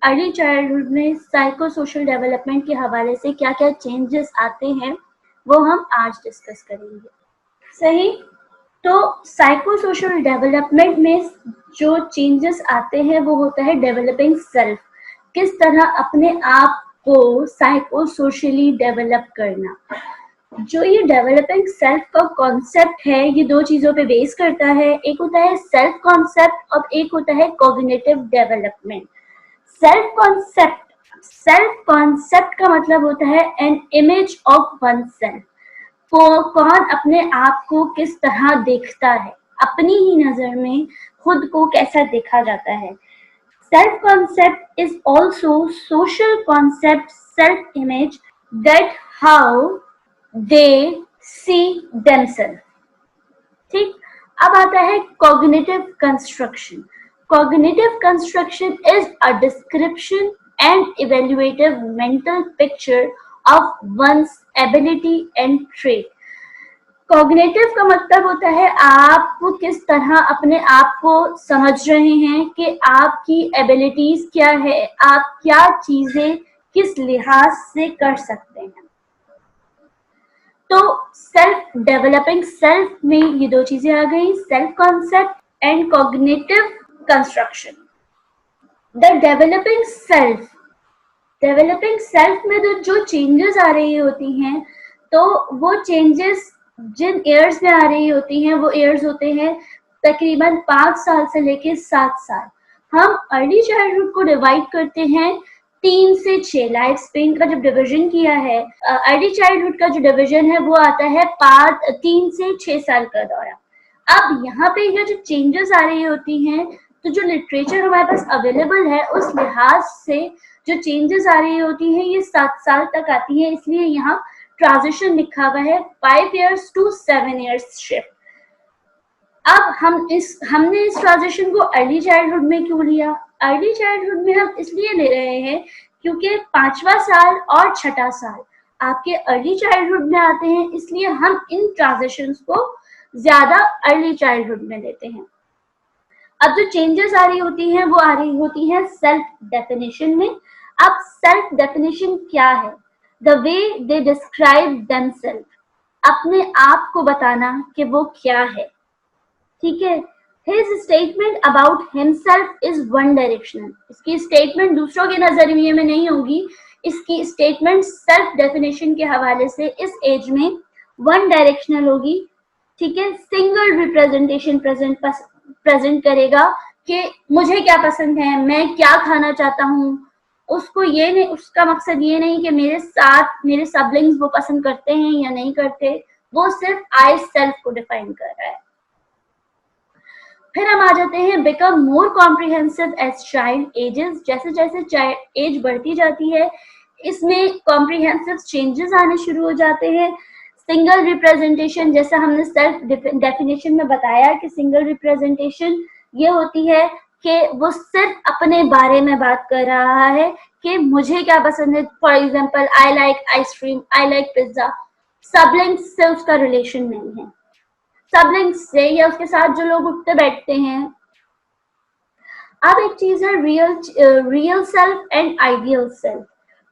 Early childhood में psycho social development के हवाले से क्या क्या चेंजेस आते हैं वो हम आज डिस्कस करेंगे। सही, तो साइको सोशल डेवलपमेंट में जो चेंजेस आते हैं वो होता है डेवलपिंग सेल्फ, किस तरह अपने आप को साइको सोशली डेवलप करना। जो ये डेवलपिंग सेल्फ का कॉन्सेप्ट है ये दो चीजों पे बेस करता है, एक होता है सेल्फ कॉन्सेप्ट और एक होता है कॉग्निटिव डेवलपमेंट। सेल्फ कॉन्सेप्ट का मतलब होता है an image of one self, कौन अपने आप को किस तरह देखता है, अपनी ही नजर में खुद को कैसा देखा जाता है। Self concept is also social concept self image that how they see themselves. ठीक, अब आता है cognitive construction. Cognitive construction is a description and evaluative mental picture of one's ability and trait. Cognitive का मतलब होता है आप किस तरह अपने आप को समझ रहे हैं कि आपकी एबिलिटीज क्या है, आप क्या चीजें किस लिहाज से कर सकते हैं। तो सेल्फ डेवलपिंग सेल्फ में ये दो चीजें आ गई, self concept and cognitive construction. The developing self में जो चेंजेस आ रही होती हैं, तो वो चेंजेस जिन एयर्स में आ रही होती हैं वो एयर्स होते हैं तकरीबन 5 साल से लेके 7 साल। हम अर्ली चाइल्डहुड को डिवाइड करते हैं 3 से 6। लाइफ स्पेन का जब डिवीजन किया है, अर्ली चाइल्डहुड का जो डिवीजन है वो आता है 3 से 6 साल का दौरा। अब यहाँ पे ये जो चेंजेस आ रही होती हैं, तो जो लिटरेचर हमारे पास अवेलेबल है उस लिहाज से जो चेंजेस आ रही होती हैं ये 7 साल तक आती है, इसलिए यहाँ ट्रांजिशन लिखा हुआ है 5 years to 7 years शिफ्ट। अब हमने इस ट्रांजिशन को अर्ली चाइल्डहुड में क्यों लिया? अर्ली चाइल्डहुड में हम इसलिए ले रहे हैं क्योंकि 5वां साल और 6ठा साल आपके अर्ली चाइल्डहुड में आते हैं, इसलिए हम इन ट्रांजिशंस को ज्यादा अर्ली चाइल्डहुड में लेते हैं। अब जो चेंजेस आ रही होती हैं वो आ रही होती हैं सेल्फ डेफिनेशन में। अब सेल्फ डेफिनेशन क्या है? The way they describe themselves, अपने आप को बताना कि वो क्या है। ठीक है, his statement about himself is one directional। इसकी स्टेटमेंट दूसरों के नजरिए में नहीं होगी, इसकी स्टेटमेंट सेल्फ डेफिनेशन के हवाले से इस एज में वन डायरेक्शनल होगी। ठीक है, सिंगल रिप्रेजेंटेशन प्रेजेंट करेगा कि मुझे क्या पसंद है, मैं क्या खाना चाहता हूँ। उसको ये नहीं, उसका मकसद ये नहीं कि मेरे साथ मेरे सबलिंग्स वो पसंद करते हैं या नहीं करते, वो सिर्फ आई सेल्फ को डिफाइन कर रहा है। फिर हम आ जाते हैं become more comprehensive as child ages. जैसे जैसे चाइल्ड एज बढ़ती जाती है इसमें कॉम्प्रिहेंसिव चेंजेस आने शुरू हो जाते हैं। सिंगल रिप्रेजेंटेशन, जैसा हमने सेल्फ डेफिनेशन में बताया कि सिंगल रिप्रेजेंटेशन ये होती है कि वो सिर्फ अपने बारे में बात कर रहा है कि मुझे क्या पसंद है। For example, I like ice cream, I like pizza. Siblings से उसका रिलेशन नहीं है, सबलिंग्स से या उसके साथ जो लोग उठते बैठते हैं। अब एक चीज है real self and ideal self.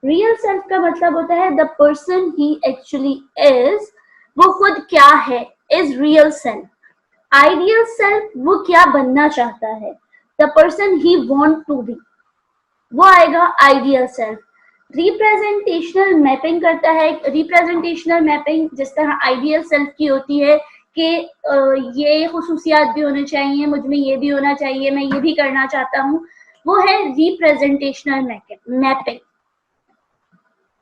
Real self का मतलब होता है the person he actually is, वो खुद क्या है, is real self. Ideal self वो क्या बनना चाहता है, the person he want to be, वो आएगा आइडियल सेल्फ। रिप्रेजेंटेशनल मैपिंग करता है। रिप्रेजेंटेशनल मैपिंग जिस तरह आइडियल सेल्फ की होती है कि ये खुसूसियात भी होने चाहिए, मुझ में ये भी होना चाहिए, मैं ये भी करना चाहता हूँ, वो है रिप्रेजेंटेशनल मैपिंग।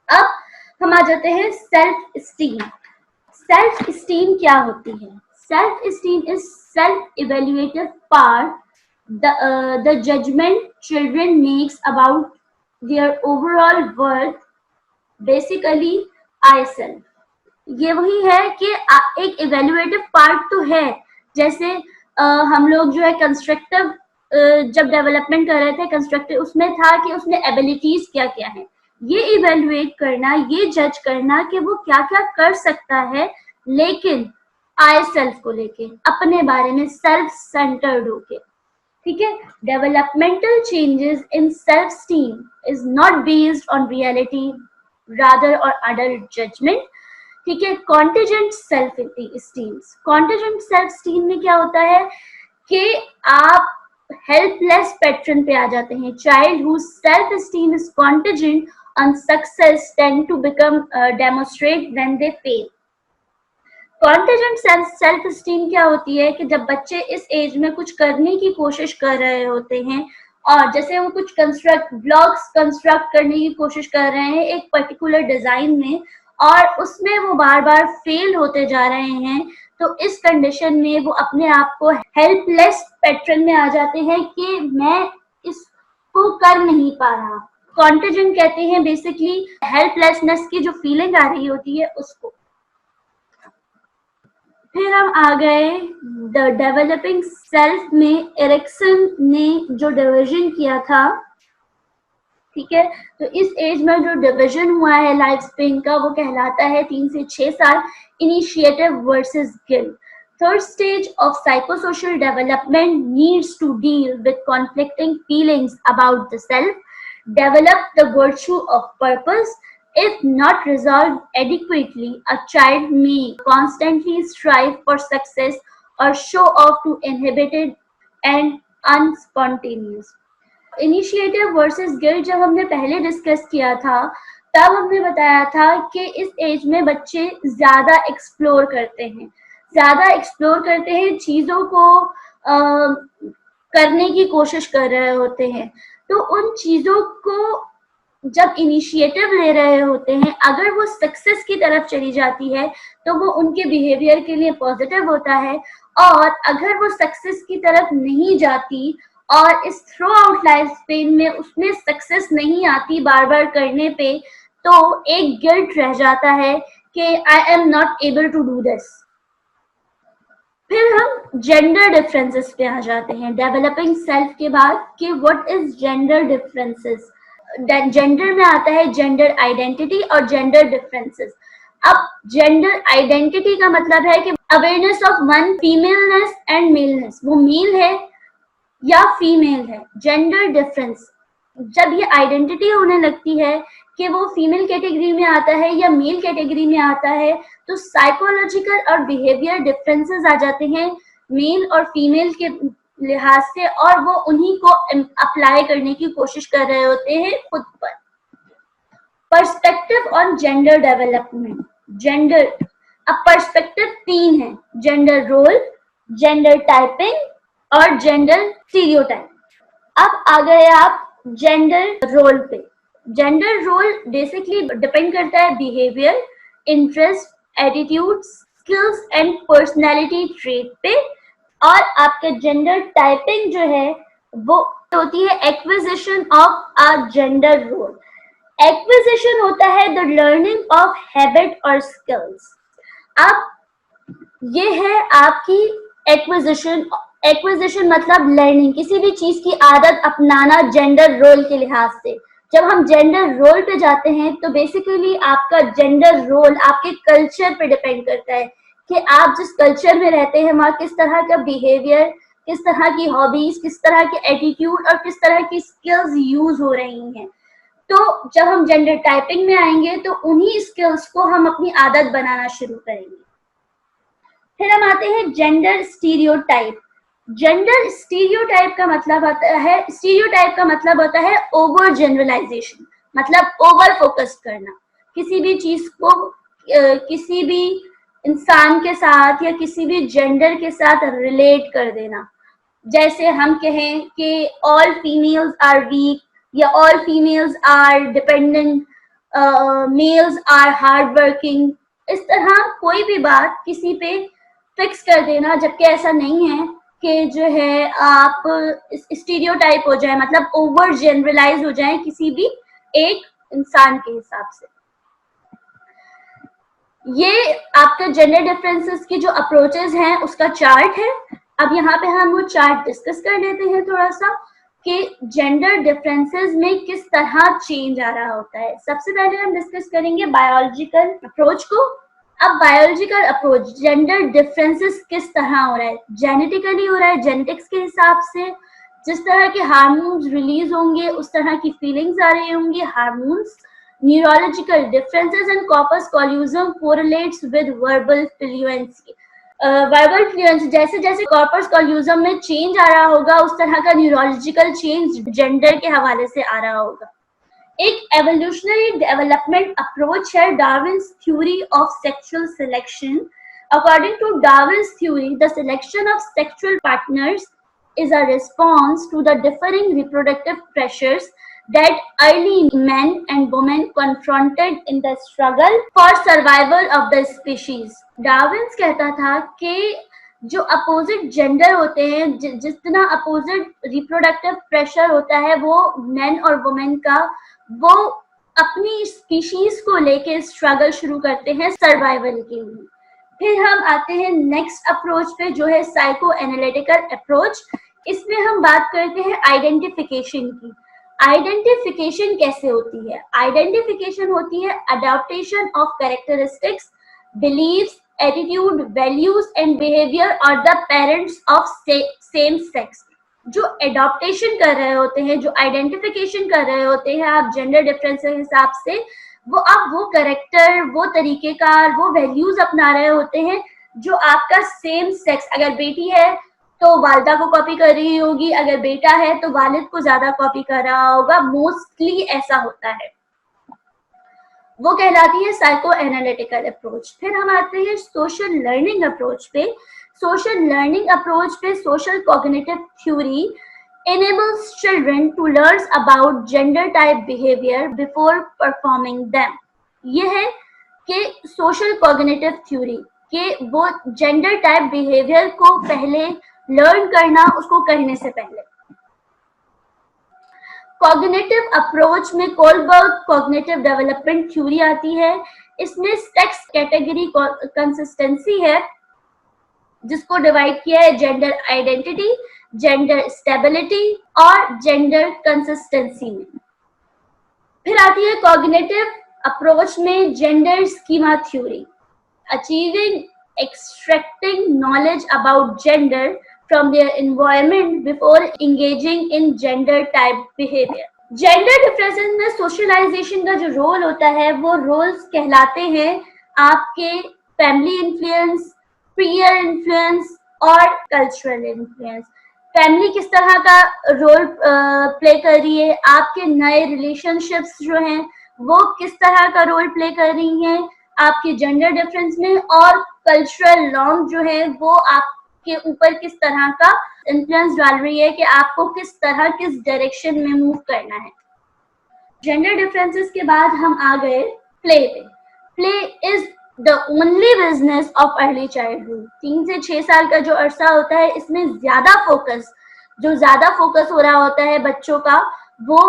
अब हम आ जाते हैं सेल्फ स्टीम। सेल्फ स्टीम क्या होती है? Self esteem is self evaluative part, the judgment children makes about their overall worth, basically I self। ये वही है कि एक इवेल्युएटिव पार्ट तो है, जैसे हम लोग जो है कंस्ट्रक्टिव जब डेवलपमेंट कर रहे थे कंस्ट्रक्टिव, उसमें था कि उसमें एबिलिटीज क्या क्या है, ये इवेल्युएट करना, ये जज करना कि वो क्या क्या कर सकता है, लेकिन आई सेल्फ को लेके अपने बारे में सेल्फ सेंटर्ड होके। ठीक है। Developmental changes in self esteem is not based on reality rather और अडल्ट जजमेंट। ठीक है। Contingent self steam, contingent self steam में क्या होता है कि आप हेल्पलेस पैटर्न पे आ जाते हैं। Child whose self esteem is contingent on success tend to become demonstrate when they fail. Contingent self esteem क्या होती है कि जब बच्चे इस एज में कुछ करने की कोशिश कर रहे होते हैं और जैसे वो कुछ ब्लॉक्स कंस्ट्रक्ट करने की कोशिश कर रहे हैं एक पर्टिकुलर डिजाइन में और उसमें वो बार बार फेल होते जा रहे हैं, तो इस कंडीशन में वो अपने आप को हेल्पलेस पैटर्न में आ जाते हैं कि मैं इसको कर नहीं पा रहा। कॉन्टिजेंट कहते हैं बेसिकली हेल्पलेसनेस की जो फीलिंग आ रही होती है उसको। फिर हम आ गए द डेवलपिंग सेल्फ में। एरिक्सन ने जो डिवीजन किया था, ठीक है, तो इस एज में जो डिवीजन हुआ है लाइफ स्पेन का वो कहलाता है 3 से 6 साल। Initiative versus guilt. Third stage of psychosocial development needs to deal with conflicting feelings about the self, develop the virtue of purpose. If not resolved adequately, a child may constantly strive for success or show off to inhibited and unspontaneous. Initiative versus guilt जब हमने पहले discuss किया था तब हमने बताया था कि इस एज में बच्चे ज्यादा एक्सप्लोर करते हैं, चीजों को करने की कोशिश कर रहे होते हैं। तो उन चीजों को जब इनिशिएटिव ले रहे होते हैं, अगर वो सक्सेस की तरफ चली जाती है तो वो उनके बिहेवियर के लिए पॉजिटिव होता है, और अगर वो सक्सेस की तरफ नहीं जाती और इस थ्रू आउट लाइफ स्पेन में उसमें सक्सेस नहीं आती बार बार करने पे, तो एक गिल्ट रह जाता है कि I am not able to do this. फिर हम जेंडर डिफरेंसेस पे आ जाते हैं डेवलपिंग सेल्फ के बाद कि what is gender differences. Gender में आता है जेंडर आइडेंटिटी और जेंडर डिफरेंसेस। अब जेंडर आइडेंटिटी का मतलब है कि awareness of one femaleness and मेलनेस, वो मेल है या फीमेल है। जेंडर डिफरेंस जब ये आइडेंटिटी होने लगती है कि वो फीमेल कैटेगरी में आता है या मेल कैटेगरी में आता है, तो साइकोलॉजिकल और बिहेवियर डिफरेंसेस आ जाते हैं मेल और फीमेल के लिहाज से, और वो उन्हीं को अप्लाई करने की कोशिश कर रहे होते हैं खुद पर। Perspective on gender development. Gender, अब पर्सपेक्टिव 3 है, जेंडर रोल, जेंडर टाइपिंग और जेंडर स्टीरियोटाइप। अब आ गए आप जेंडर रोल पे। जेंडर रोल बेसिकली डिपेंड करता है behaviour, interest, attitude, skills and personality trait पे। और आपके जेंडर टाइपिंग जो है वो होती है acquisition of a gender role. Acquisition होता है द लर्निंग ऑफ हैबिट और स्किल्स। अब ये है आपकी एक्विजिशन। एक्विजिशन मतलब लर्निंग, किसी भी चीज की आदत अपनाना जेंडर रोल के लिहाज से। जब हम जेंडर रोल पे जाते हैं तो बेसिकली आपका जेंडर रोल आपके कल्चर पे डिपेंड करता है कि आप जिस कल्चर में रहते हैं वहाँ किस तरह का बिहेवियर, किस तरह की हॉबीज, किस तरह के एटीट्यूड और किस तरह की स्किल्स यूज हो रही हैं। तो जब हम जेंडर टाइपिंग में आएंगे तो उन्हीं स्किल्स को हम अपनी आदत बनाना शुरू करेंगे। फिर हम आते हैं जेंडर स्टीरियोटाइप। जेंडर स्टीरियोटाइप का मतलब होता है ओवर जनरलाइजेशन, मतलब ओवर फोकस करना, किसी भी चीज को किसी भी इंसान के साथ या किसी भी जेंडर के साथ रिलेट कर देना। जैसे हम कहें कि ऑल फीमेल्स आर वीक या all females are dependent, males are hard working, इस तरह कोई भी बात किसी पे फिक्स कर देना, जबकि ऐसा नहीं है कि जो है आप स्टीरियोटाइप हो जाए, मतलब ओवर जनरलाइज हो जाए किसी भी एक इंसान के हिसाब से। ये आपका जेंडर डिफरेंसेस की जो अप्रोचेस हैं उसका चार्ट है। अब यहाँ पे हम वो चार्ट डिस्कस कर लेते हैं थोड़ा सा कि जेंडर डिफरेंसेस में किस तरह चेंज आ रहा होता है। सबसे पहले हम डिस्कस करेंगे बायोलॉजिकल अप्रोच को। अब बायोलॉजिकल अप्रोच, जेंडर डिफरेंसेस किस तरह हो रहा है, जेनेटिकली हो रहा है, जेनेटिक्स के हिसाब से, जिस तरह के हार्मोन्स रिलीज होंगे उस तरह की फीलिंग्स आ रही होंगी. Hormones, neurological differences in corpus callosum correlates with verbal fluency. Verbal fluency, जैसे जैसे कॉर्पस कॉल्यूजम में चेंज आ रहा होगा उस तरह का न्यूरोलॉजिकल चेंज जेंडर के हवाले से आ रहा होगा. एक एवोल्यूशनरी डेवलपमेंट अप्रोच है Darwin's theory of sexual selection. According to Darwin's theory, the selection of sexual partners is a response to the differing reproductive pressures that early men and women confronted in the struggle for survival of the species. Darwin कहता था कि जो opposite gender होते हैं, जितना opposite reproductive pressure होता है वो मेन और वुमेन का, वो अपनी स्पीशीज को लेके स्ट्रगल शुरू करते हैं सर्वाइवल के लिए. फिर हम आते हैं नेक्स्ट अप्रोच पे जो है साइको एनालिटिकल अप्रोच. इसमें हम बात करते हैं आइडेंटिफिकेशन की. आइडेंटिफिकेशन कैसे होती है? आइडेंटिफिकेशन होती है adaptation of characteristics, beliefs, attitude, values and behaviour और the parents of same sex. जो एडॉप्टेशन कर रहे होते हैं, जो आइडेंटिफिकेशन कर रहे होते हैं आप जेंडर डिफरेंस के हिसाब से, वो आप वो कैरेक्टर, वो तरीकेकार, वो वैल्यूज अपना रहे होते हैं जो आपका सेम सेक्स, अगर बेटी है तो वालिदा को कॉपी कर रही होगी, अगर बेटा है तो वालिद को ज्यादा कॉपी कर रहा होगा. मोस्टली ऐसा होता है. वो कहलाती है साइको एनालिटिकल अप्रोच. फिर हम आते हैं सोशल लर्निंग अप्रोच पे. सोशल लर्निंग अप्रोच पे social cognitive theory enables children to learn about gender type behavior before performing them. ये है कि सोशल कॉग्निटिव थ्योरी कि वो जेंडर टाइप बिहेवियर को पहले लर्न करना, उसको करने से पहले. कॉग्निटिव अप्रोच में कोलबर्ग कॉग्निटिव डेवलपमेंट थ्योरी आती है. इसमें सेक्स कैटेगरी कंसिस्टेंसी है जिसको डिवाइड किया है जेंडर आइडेंटिटी, जेंडर स्टेबिलिटी और जेंडर कंसिस्टेंसी में. फिर आती है कॉग्निटिव अप्रोच में gender schema theory, achieving extracting knowledge about gender from their environment before engaging in gender type behaviour. Gender differences में सोशलाइजेशन का जो रोल होता है वो रोल्स कहलाते हैं आपके फैमिली इन्फ्लुएंस, पीयर इन्फ्लुएंस और कल्चरल इन्फ्लुएंस. फैमिली किस तरह का रोल प्ले कर रही है, आपके नए रिलेशनशिप्स जो हैं वो किस तरह का रोल प्ले कर रही हैं आपके जेंडर डिफरेंस में, और कल्चरल नॉर्म जो है वो आपके ऊपर किस तरह का इन्फ्लुएंस डाल रही है कि आपको किस तरह, किस डायरेक्शन में मूव करना है. जेंडर डिफरेंसेस के बाद हम आ गए प्ले पे. Play is The only business of early childhood. 3 से 6 साल का जो अरसा होता है इसमें ज्यादा फोकस हो रहा होता है बच्चों का, वो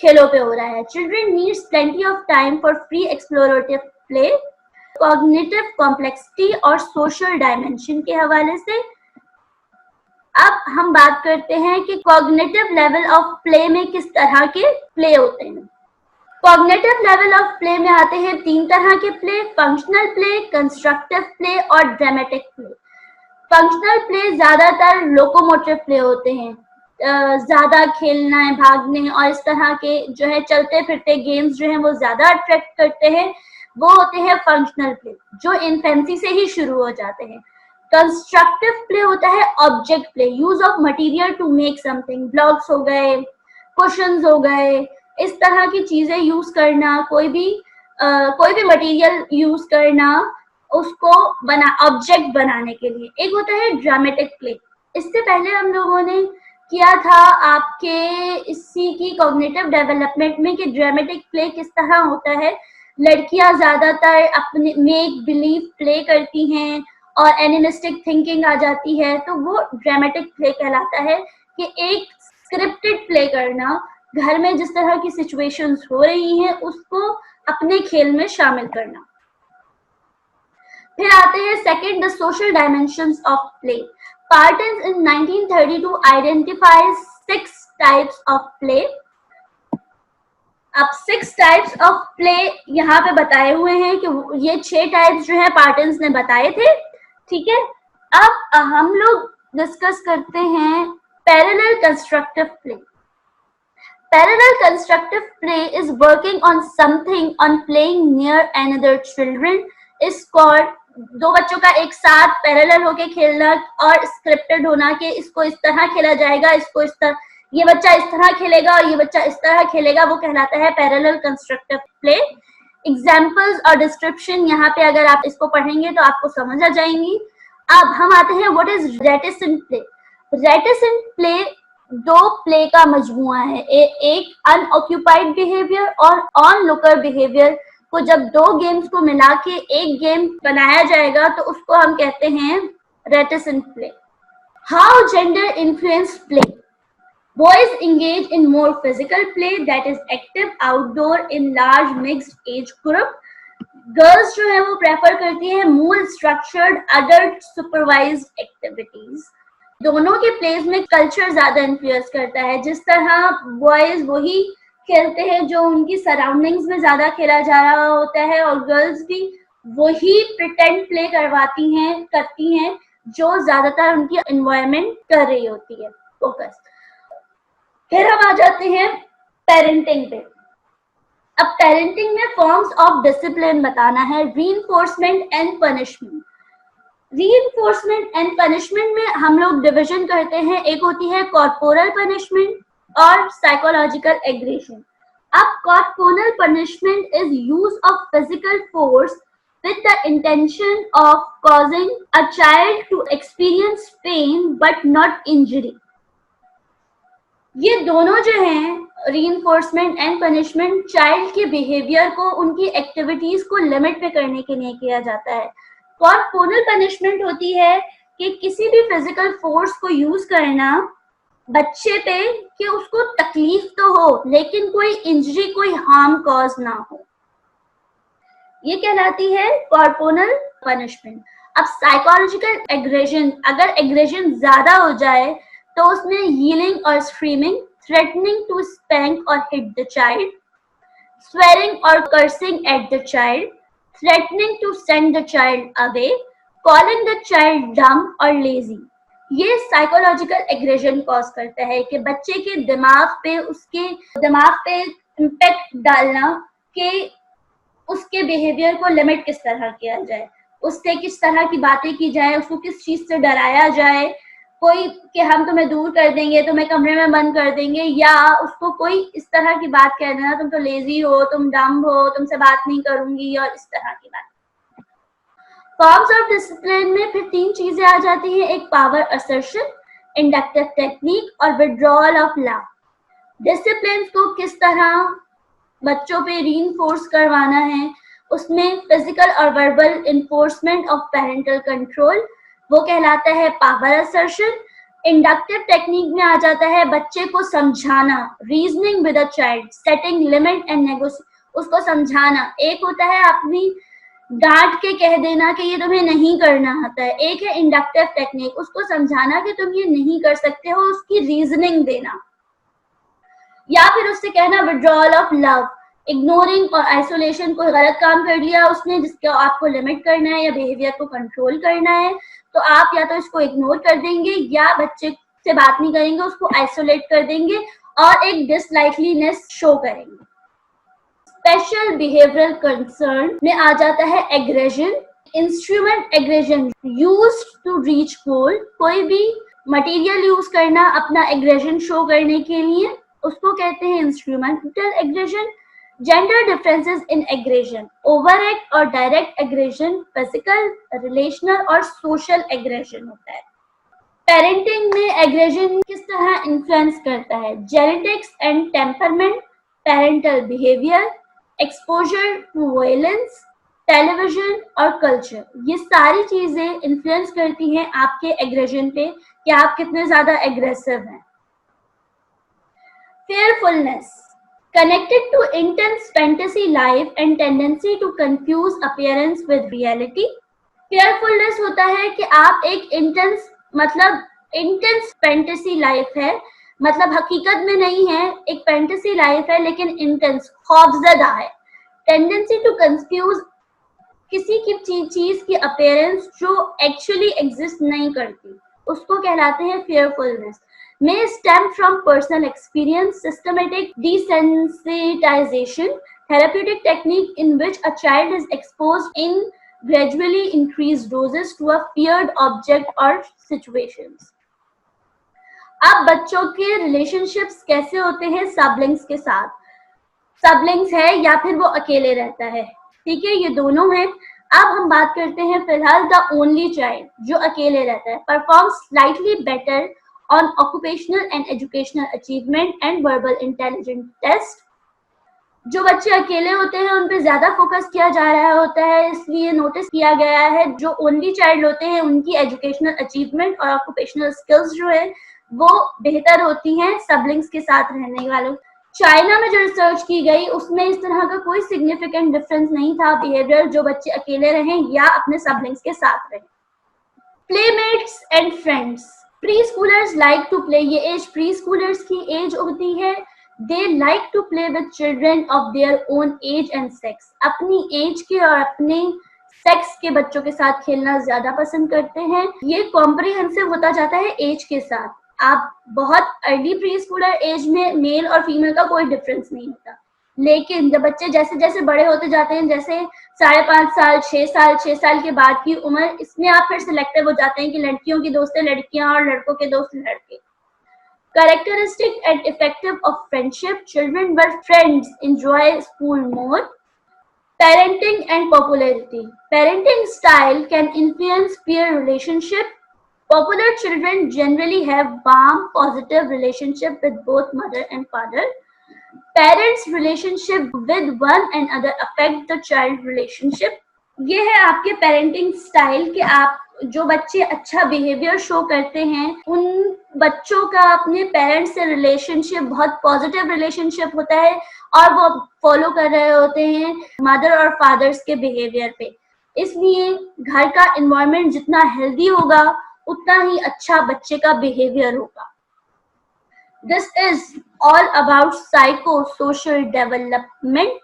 खेलों पे हो रहा है. Children needs plenty of time for free explorative play. Cognitive complexity और social dimension के हवाले से अब हम बात करते हैं कि cognitive level of play में किस तरह के प्ले होते हैं. कॉग्निटिव लेवल ऑफ प्ले में आते हैं 3 तरह के play, functional play, constructive play और ड्रामेटिक प्ले. फंक्शनल प्ले ज्यादातर लोकोमोटिव प्ले होते हैं, ज्यादा खेलना है, भागने और इस तरह के जो है चलते फिरते गेम्स जो हैं वो ज्यादा अट्रैक्ट करते हैं, वो होते हैं फंक्शनल प्ले जो इन्फेंसी से ही शुरू हो जाते हैं. कंस्ट्रक्टिव प्ले होता है object play, use of material to make something, blocks हो गए, कुशंस हो गए, इस तरह की चीजें यूज करना, कोई भी मटेरियल यूज करना उसको ऑब्जेक्ट बनाने के लिए. एक होता है ड्रामेटिक प्ले. इससे पहले हम लोगों ने किया था आपके इसी की कॉग्निटिव डेवलपमेंट में कि ड्रामेटिक प्ले किस तरह होता है. लड़कियां ज्यादातर अपने मेक बिलीव प्ले करती हैं और एनिमिस्टिक थिंकिंग आ जाती है, तो वो ड्रामेटिक प्ले कहलाता है कि एक स्क्रिप्टेड प्ले करना, घर में जिस तरह की सिचुएशंस हो रही हैं उसको अपने खेल में शामिल करना. फिर आते हैं second, the social dimensions of play. Parten's in 1932 identifies 6 types of play. अब 6 टाइप्स ऑफ प्ले यहाँ पे बताए हुए हैं कि ये 6 टाइप्स जो है पार्टन्स ने बताए थे. ठीक है, अब हम लोग डिस्कस करते हैं Parallel constructive play. Parallel constructive play is working on something on playing near another children is called, दो बच्चों का एक साथ पैरेलल होके खेलना और स्क्रिप्टेड होना कि इसको इस तरह खेला जाएगा, इसको इस तरह, ये बच्चा इस तरह खेलेगा और ये बच्चा इस तरह खेलेगा, वो कहलाता है पैरेलल कंस्ट्रक्टिव प्ले। एग्जाम्पल्स और डिस्क्रिप्शन यहाँ पे अगर आप इसको पढ़ेंगे तो आपको समझ आ जाएंगी। अब हम आते हैं what is reticent play. Reticent play दो प्ले का मजमुआ है, एक अनऑक्यूपाइड बिहेवियर और ऑन लुकर बिहेवियर को जब दो गेम्स को मिला के एक गेम बनाया जाएगा तो उसको हम कहते हैं reticent play. How gender influence play. Boys engage in more physical play that is active outdoor in large mixed age group. Girls जो है वो प्रेफर करती है more structured adult supervised activities. दोनों के प्लेस में कल्चर ज्यादा इन्फ्लुएंस करता है। जिस तरह बॉयज वही खेलते हैं जो उनकी सराउंडिंग्स में ज्यादा खेला जा रहा होता है और गर्ल्स भी वही प्रिटेंड प्ले करती हैं जो ज्यादातर उनकी एनवायरनमेंट कर रही होती है फोकस। फिर हम आ जाते हैं पेरेंटिंग पे। अब पेरेंटिंग में फॉर्म्स ऑफ डिसिप्लिन बताना है, reinforcement and punishment. Reinforcement and punishment में हम लोग डिवीजन करते हैं, एक होती है कॉर्पोरल पनिशमेंट और साइकोलॉजिकल एग्रेशन। अब corporal punishment is use of physical force with the intention of causing a child to experience pain but not injury. ये दोनों जो हैं रीइंफोर्समेंट एंड पनिशमेंट चाइल्ड के बिहेवियर को, उनकी एक्टिविटीज को लिमिट पे करने के लिए किया जाता है। कॉर्पोरल पनिशमेंट होती है कि किसी भी फिजिकल फोर्स को यूज करना बच्चे पे कि उसको तकलीफ तो हो लेकिन कोई इंजरी, कोई हार्म कॉज ना हो, ये कहलाती है कॉर्पोरल पनिशमेंट। अब साइकोलॉजिकल एग्रेशन, अगर एग्रेशन ज्यादा हो जाए तो उसमें yelling और screaming, threatening to spank or hit the child, swearing or cursing at the child, threatening to send the child away, calling the child dumb or lazy, ये psychological aggression cause करता है कि बच्चे के दिमाग पे, उसके दिमाग पे इम्पैक्ट डालना कि उसके बिहेवियर को लिमिट किस तरह किया जाए, उससे किस तरह की बातें की जाए, उसको किस चीज से डराया जाए, कोई कि हम तुम्हें दूर कर देंगे, तुम्हें कमरे में बंद कर देंगे, या उसको कोई इस तरह की बात कह देना, तुम तो लेजी हो, तुम डम्ब हो, तुमसे बात नहीं करूंगी, और इस तरह की बात। फॉर्म्स ऑफ डिसिप्लिन में फिर तीन चीजें आ जाती हैं, एक पावर असर्शन, इंडक्टिव टेक्निक और विड्रॉल ऑफ लव। डिसिप्लिन को किस तरह बच्चों पे रीइंफोर्स करवाना है, उसमें फिजिकल और verbal enforcement of parental control, वो कहलाता है पावर असर्शन। इंडक्टिव टेक्निक में आ जाता है बच्चे को समझाना, reasoning with a child, setting limit and negotiate, उसको समझाना। एक होता है अपनी डांट के कह देना कि ये तुम्हें नहीं करना आता है, एक है इंडक्टिव टेक्निक, उसको समझाना कि तुम ये नहीं कर सकते हो, उसकी रीजनिंग देना। या फिर उससे कहना विड्रॉल ऑफ लव, इग्नोरिंग और आइसोलेशन, कोई गलत काम कर लिया उसने जिसको आपको लिमिट करना है या बिहेवियर को कंट्रोल करना है, तो आप या तो इसको इग्नोर कर देंगे या बच्चे से बात नहीं करेंगे, उसको आइसोलेट कर देंगे और एक डिसलाइकलीनेस शो करेंगे। स्पेशल बिहेवियरल कंसर्न में आ जाता है aggression. Instrument aggression used to reach goal, कोई भी मटेरियल यूज करना अपना एग्रेशन शो करने के लिए, उसको कहते हैं instrumental aggression. Gender differences in aggression, overt और डायरेक्ट एग्रेशन, फिजिकल, रिलेशनल और सोशल एग्रेशन होता है। पेरेंटिंग में एग्रेशन किस तरह इन्फ्लुएंस करता है, genetics and temperament, parental behaviour, exposure to violence, television और कल्चर, ये सारी चीजें इन्फ्लुएंस करती हैं आपके एग्रेशन पे कि आप कितने ज्यादा एग्रेसिव हैं। Fearfulness, connected to intense fantasy life and tendency to confuse appearance with reality. Fearfulness होता है कि आप एक intense fantasy life है, मतलब हकीकत में नहीं है, एक fantasy life है लेकिन intense, खौफजदा है। Tendency to confuse, किसी की चीज की appearance जो actually exist नहीं करती, उसको कहलाते हैं fearfulness। may stem from personal experience, systematic desensitization, therapeutic technique in which a child is exposed in gradually increased doses to a feared object or situations. अब बच्चों के रिलेशनशिप्स कैसे होते हैं सिबलिंग्स के साथ? सिबलिंग्स है या फिर वो अकेले रहता है, ठीक है, ये दोनों हैं। अब हम बात करते हैं फिलहाल द ओनली चाइल्ड जो अकेले रहता है, perform slightly better on occupational and educational achievement and verbal intelligence test. जो बच्चे अकेले होते हैं उन पे ज्यादा फोकस किया जा रहा होता है, इसलिए नोटिस किया गया है जो ओनली चाइल्ड होते हैं उनकी एजुकेशनल अचीवमेंट और ऑक्यूपेशनल स्किल्स जो है वो बेहतर होती हैं सिबलिंग्स के साथ रहने वालों। चाइना में जो रिसर्च की गई उसमें इस तरह का कोई सिग्निफिकेंट डिफरेंस नहीं था बिहेवियर जो बच्चे अकेले रहें या अपने सिबलिंग्स के साथ रहें। Playmates and friends, preschoolers like to play, ये एज प्री स्कूलर्स की एज होती है। They like to play with children of their own age and sex, अपनी एज के और अपने सेक्स के बच्चों के साथ खेलना ज्यादा पसंद करते हैं। ये कॉम्प्रिहेंसिव होता जाता है एज के साथ। आप बहुत अर्ली प्री स्कूलर एज में मेल और फीमेल का कोई डिफरेंस नहीं होता, लेकिन जब बच्चे जैसे जैसे बड़े होते जाते हैं, जैसे 5.5 साल 6 साल के बाद की उम्र, इसमें आप फिर सिलेक्टिव हो जाते हैं कि लड़कियों की दोस्तें लड़कियां और लड़कों के दोस्त लड़के। Characteristic and effective of friendship, children were friends, enjoy school more. Parenting and popularity, parenting style can influence peer relationship. Popular children generally have warm, positive relationship with both mother and father. Parents' relationship with one another affect the child relationship. ये है आपके parenting style कि आप जो बच्चे अच्छा behaviour show करते हैं उन बच्चों का अपने पेरेंट्स से रिलेशनशिप बहुत पॉजिटिव रिलेशनशिप होता है और वो फॉलो कर रहे होते हैं मदर और फादर्स के बिहेवियर पे। इसलिए घर का एनवायरनमेंट जितना हेल्दी होगा उतना ही अच्छा बच्चे का बिहेवियर होगा। This is all about psychosocial development.